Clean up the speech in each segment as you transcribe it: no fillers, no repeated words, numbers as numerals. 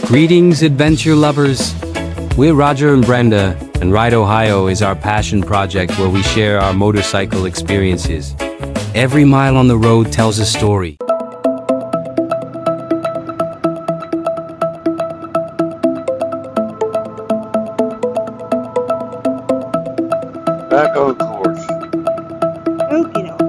Greetings, adventure lovers. We're Roger and Brenda, and Ride Ohio is our passion project where we share our motorcycle experiences. Every mile on the road tells a story. Back on course. Okie doke.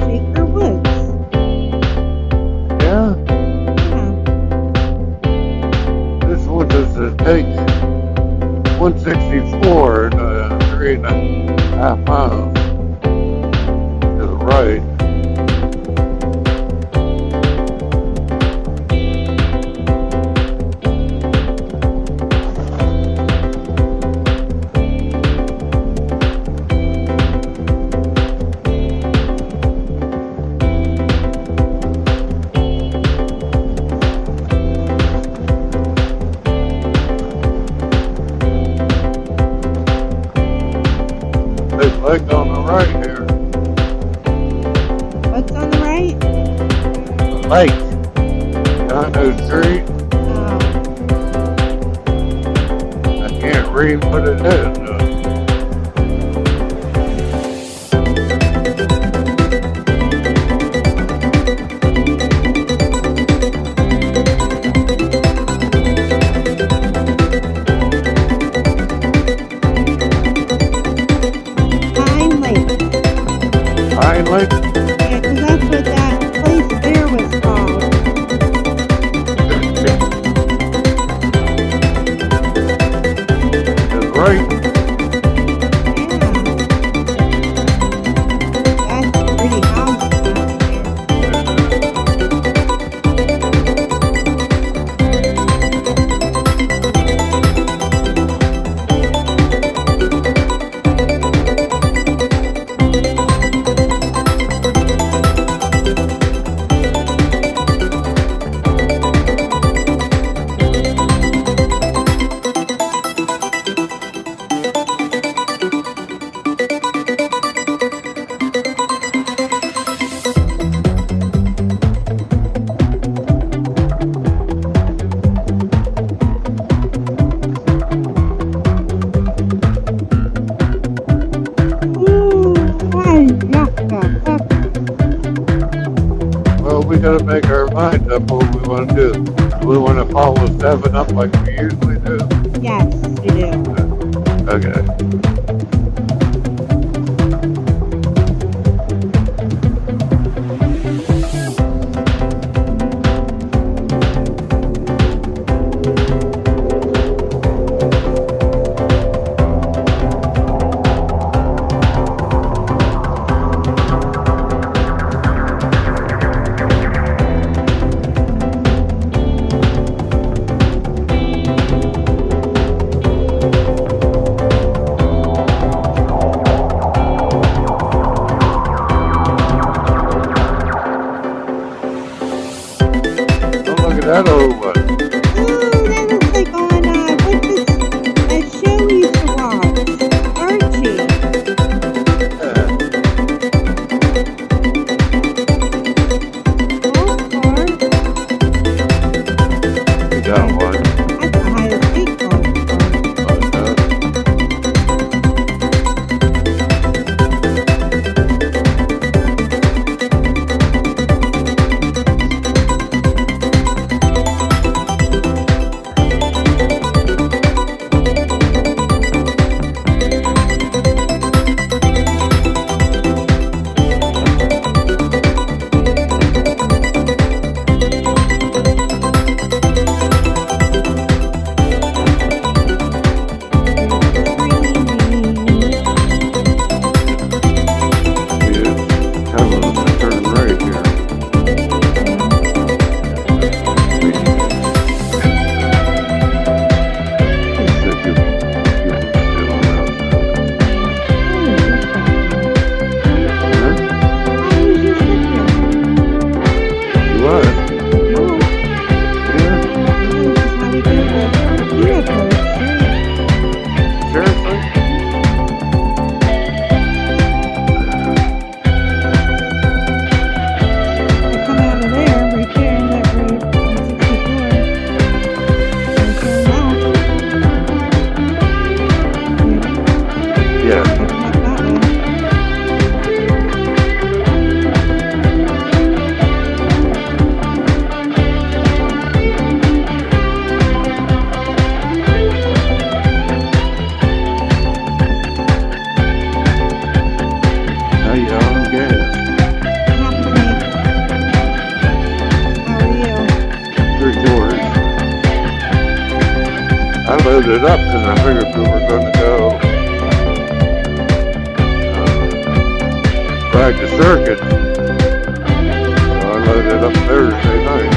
Shaker Woods. Yeah, Yeah. this one does take 164 and 3.5 miles to the right. Big lake on the right here. What's on the right? Lake. Down the street. Oh, I can't read what it is. Pine Lake. Pine Lake. Yeah, 'cause that's what that place there was called. Is right. Yeah. That's a pretty house down there. Ooh, hi, yucca. Well, we gotta make our mind up what we want to do. Do we want to follow 7 up like we usually do? Yes, you do. Okay. Yes. Like that one. How you on gas? How are you? 3/4. I loaded up because I figured we were going to go ride the circuit. So I loaded up Thursday night.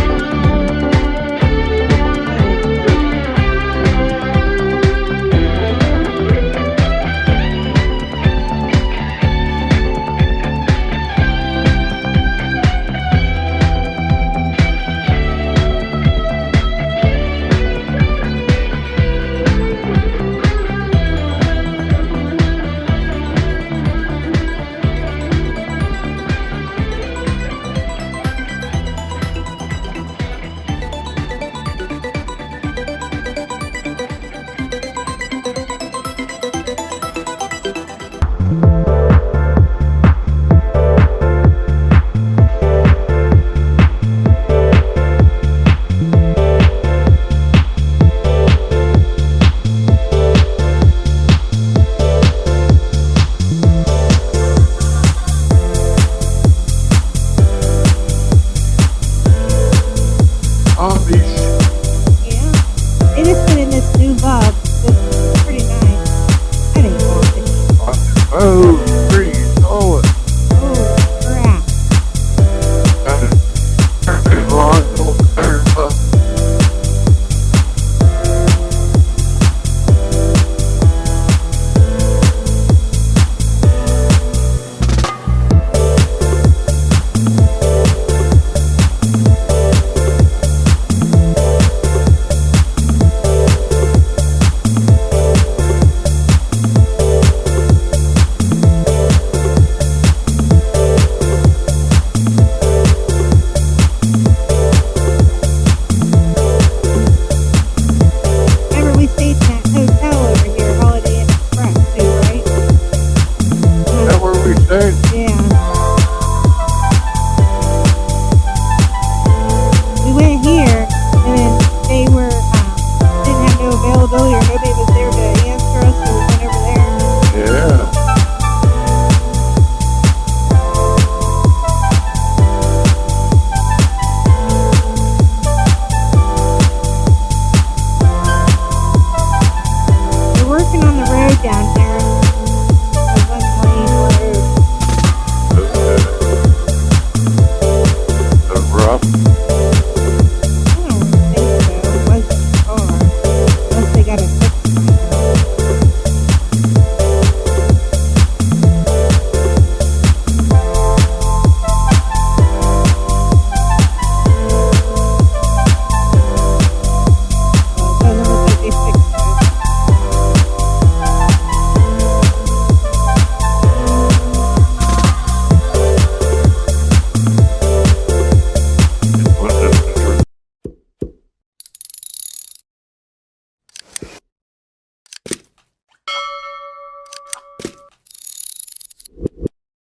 Yeah. It is put in this new bug. It's pretty nice. I didn't want it. Oh,